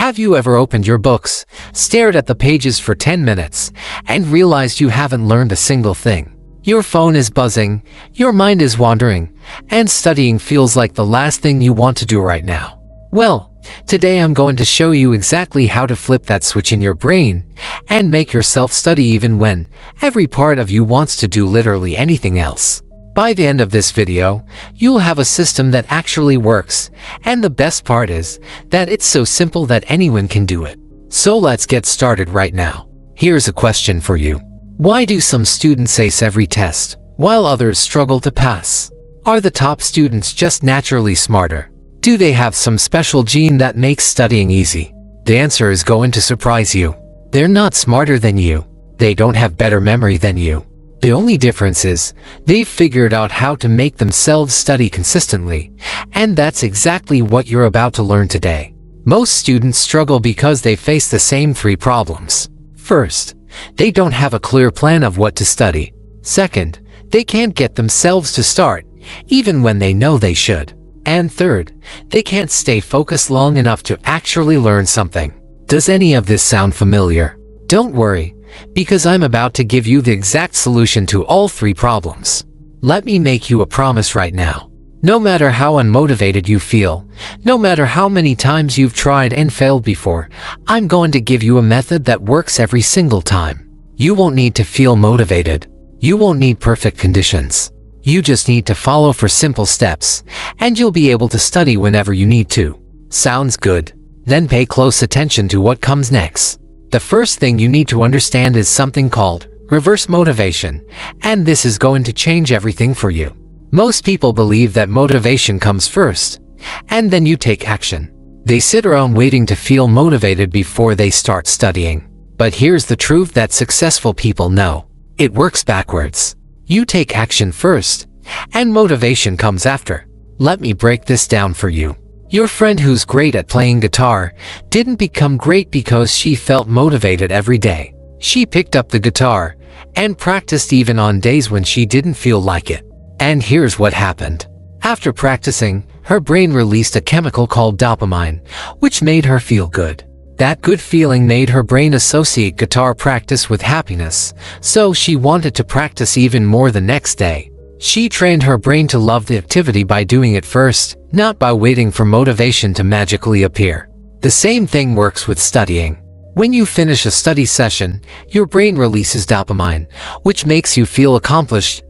Have you ever opened your books, stared at the pages for 10 minutes, and realized you haven't learned a single thing? Your phone is buzzing, your mind is wandering, and studying feels like the last thing you want to do right now. Well, today I'm going to show you exactly how to flip that switch in your brain and make yourself study even when every part of you wants to do literally anything else. By the end of this video, you'll have a system that actually works, and the best part is that it's so simple that anyone can do it. So let's get started right now. Here's a question for you. Why do some students ace every test, while others struggle to pass? Are the top students just naturally smarter? Do they have some special gene that makes studying easy? The answer is going to surprise you. They're not smarter than you. They don't have better memory than you. The only difference is, they've figured out how to make themselves study consistently, and that's exactly what you're about to learn today. Most students struggle because they face the same three problems. First, they don't have a clear plan of what to study. Second, they can't get themselves to start, even when they know they should. And third, they can't stay focused long enough to actually learn something. Does any of this sound familiar? Don't worry, because I'm about to give you the exact solution to all three problems. Let me make you a promise right now. No matter how unmotivated you feel, no matter how many times you've tried and failed before, I'm going to give you a method that works every single time. You won't need to feel motivated. You won't need perfect conditions. You just need to follow for simple steps, and you'll be able to study whenever you need to. Sounds good? Then pay close attention to what comes next. The first thing you need to understand is something called reverse motivation, and this is going to change everything for you. Most people believe that motivation comes first, and then you take action. They sit around waiting to feel motivated before they start studying. But here's the truth that successful people know. It works backwards. You take action first, and motivation comes after. Let me break this down for you. Your friend who's great at playing guitar didn't become great because she felt motivated every day. She picked up the guitar and practiced even on days when she didn't feel like it. And here's what happened. After practicing, her brain released a chemical called dopamine, which made her feel good. That good feeling made her brain associate guitar practice with happiness, so she wanted to practice even more the next day. She trained her brain to love the activity by doing it first, not by waiting for motivation to magically appear. The same thing works with studying. When you finish a study session, your brain releases dopamine, which makes you feel accomplished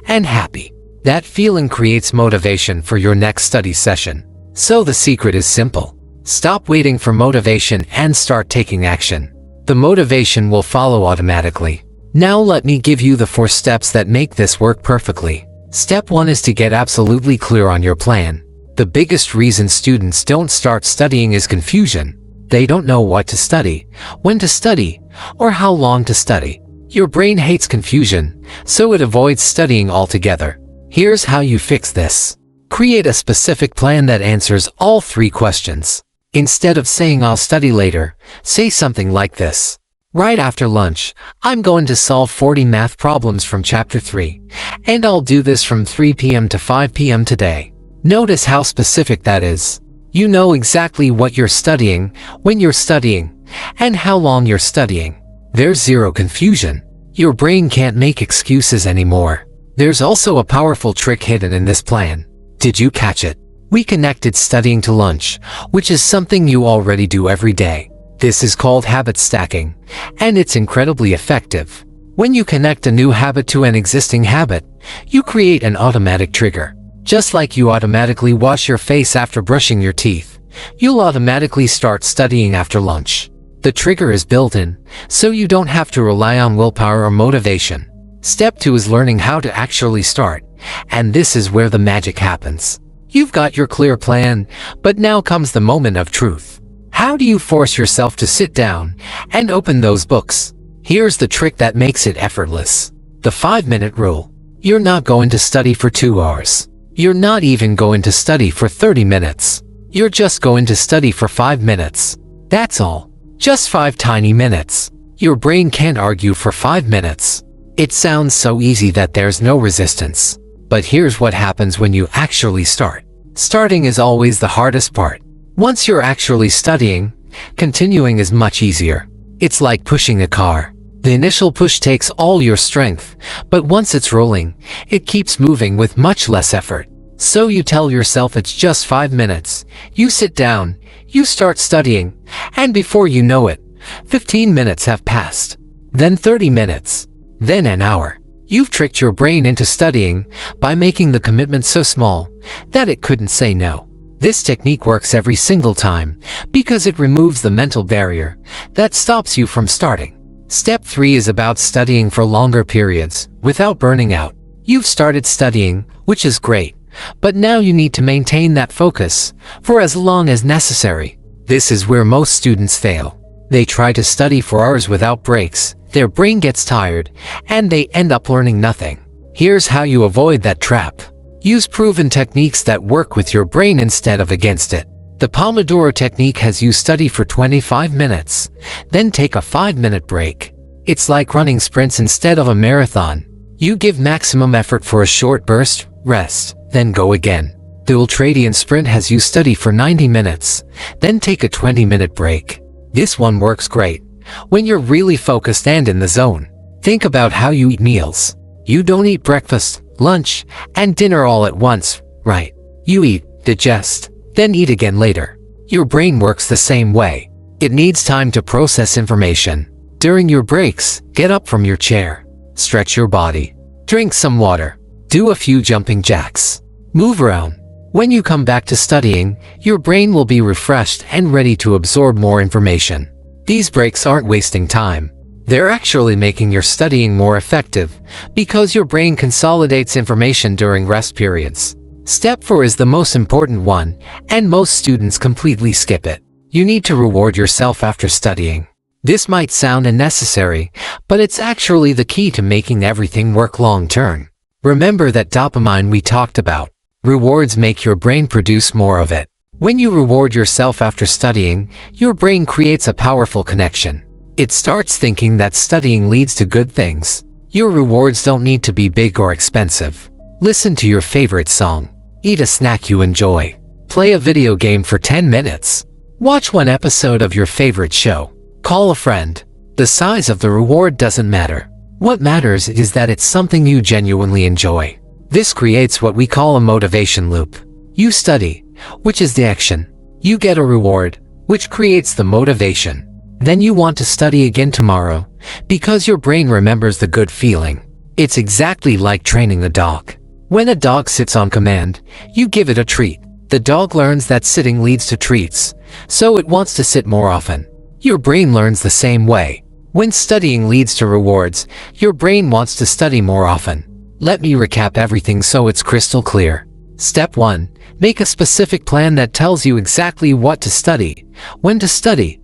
and happy. That feeling creates motivation for your next study session. So the secret is simple. Stop waiting for motivation and start taking action. The motivation will follow automatically. Now let me give you the 4 steps that make this work perfectly. Step 1 is to get absolutely clear on your plan. The biggest reason students don't start studying is confusion. They don't know what to study, when to study, or how long to study. Your brain hates confusion, so it avoids studying altogether. Here's how you fix this. Create a specific plan that answers all 3 questions. Instead of saying I'll study later, say something like this. Right after lunch, I'm going to solve 40 math problems from chapter 3, and I'll do this from 3 p.m. to 5 p.m. today. Notice how specific that is. You know exactly what you're studying, when you're studying, and how long you're studying. There's zero confusion. Your brain can't make excuses anymore. There's also a powerful trick hidden in this plan. Did you catch it? We connected studying to lunch, which is something you already do every day. This is called habit stacking, and it's incredibly effective. When you connect a new habit to an existing habit, you create an automatic trigger. Just like you automatically wash your face after brushing your teeth, you'll automatically start studying after lunch. The trigger is built in, so you don't have to rely on willpower or motivation. Step 2 is learning how to actually start, and this is where the magic happens. You've got your clear plan, but now comes the moment of truth. How do you force yourself to sit down and open those books? Here's the trick that makes it effortless. The 5-minute rule. You're not going to study for 2 hours. You're not even going to study for 30 minutes. You're just going to study for 5 minutes. That's all. Just 5 tiny minutes. Your brain can't argue for 5 minutes. It sounds so easy that there's no resistance. But here's what happens when you actually start. Starting is always the hardest part. Once you're actually studying, continuing is much easier. It's like pushing a car. The initial push takes all your strength, but once it's rolling, it keeps moving with much less effort. So you tell yourself it's just 5 minutes. You sit down, you start studying, and before you know it, 15 minutes have passed. Then 30 minutes. Then an hour. You've tricked your brain into studying by making the commitment so small that it couldn't say no. This technique works every single time because it removes the mental barrier that stops you from starting. Step 3 is about studying for longer periods without burning out. You've started studying, which is great, but now you need to maintain that focus for as long as necessary. This is where most students fail. They try to study for hours without breaks, their brain gets tired, and they end up learning nothing. Here's how you avoid that trap. Use proven techniques that work with your brain instead of against it. The Pomodoro technique has you study for 25 minutes, then take a 5-minute break. It's like running sprints instead of a marathon. You give maximum effort for a short burst, rest, then go again. The ultradian sprint has you study for 90 minutes, then take a 20-minute break. This one works great when you're really focused and in the zone. Think about how you eat meals. You don't eat breakfast, lunch, and dinner all at once, right? You eat, digest, then eat again later. Your brain works the same way. It needs time to process information. During your breaks, get up from your chair. Stretch your body. Drink some water. Do a few jumping jacks. Move around. When you come back to studying, your brain will be refreshed and ready to absorb more information. These breaks aren't wasting time. They're actually making your studying more effective because your brain consolidates information during rest periods. Step 4 is the most important one, and most students completely skip it. You need to reward yourself after studying. This might sound unnecessary, but it's actually the key to making everything work long-term. Remember that dopamine we talked about. Rewards make your brain produce more of it. When you reward yourself after studying, your brain creates a powerful connection. It starts thinking that studying leads to good things. Your rewards don't need to be big or expensive. Listen to your favorite song. Eat a snack you enjoy. Play a video game for 10 minutes. Watch one episode of your favorite show. Call a friend. The size of the reward doesn't matter. What matters is that it's something you genuinely enjoy. This creates what we call a motivation loop. You study, which is the action. You get a reward, which creates the motivation. Then you want to study again tomorrow, because your brain remembers the good feeling. It's exactly like training a dog. When a dog sits on command, you give it a treat. The dog learns that sitting leads to treats, so it wants to sit more often. Your brain learns the same way. When studying leads to rewards, your brain wants to study more often. Let me recap everything so it's crystal clear. Step 1. Make a specific plan that tells you exactly what to study, when to study,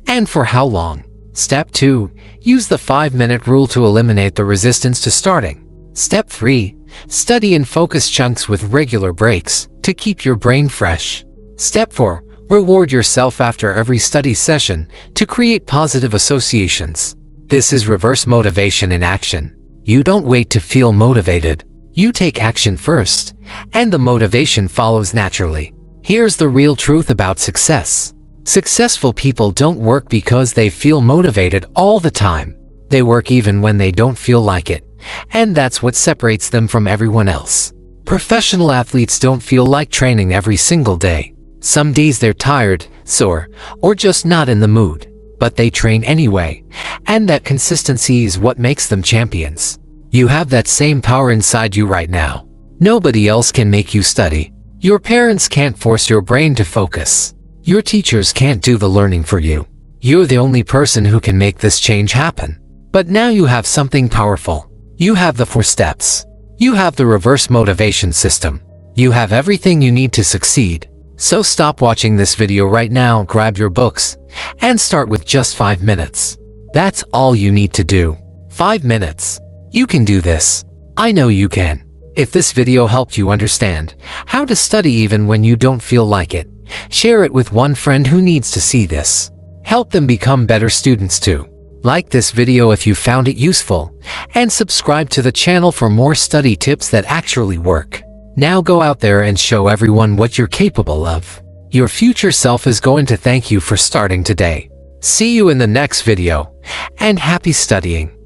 and for how long. Step 2. Use the 5-minute rule to eliminate the resistance to starting. Step 3. Study in focused chunks with regular breaks to keep your brain fresh. Step 4. Reward yourself after every study session to create positive associations. This is reverse motivation in action. You don't wait to feel motivated. You take action first, and the motivation follows naturally. Here's the real truth about success. Successful people don't work because they feel motivated all the time. They work even when they don't feel like it, and that's what separates them from everyone else. Professional athletes don't feel like training every single day. Some days they're tired, sore, or just not in the mood. But they train anyway, and that consistency is what makes them champions. You have that same power inside you right now. Nobody else can make you study. Your parents can't force your brain to focus. Your teachers can't do the learning for you. You're the only person who can make this change happen. But now you have something powerful. You have the 4 steps. You have the reverse motivation system. You have everything you need to succeed. So stop watching this video right now, grab your books, and start with just 5 minutes. That's all you need to do. 5 minutes. You can do this. I know you can. If this video helped you understand how to study even when you don't feel like it, share it with one friend who needs to see this. Help them become better students too. Like this video if you found it useful, and subscribe to the channel for more study tips that actually work. Now go out there and show everyone what you're capable of. Your future self is going to thank you for starting today. See you in the next video, and happy studying.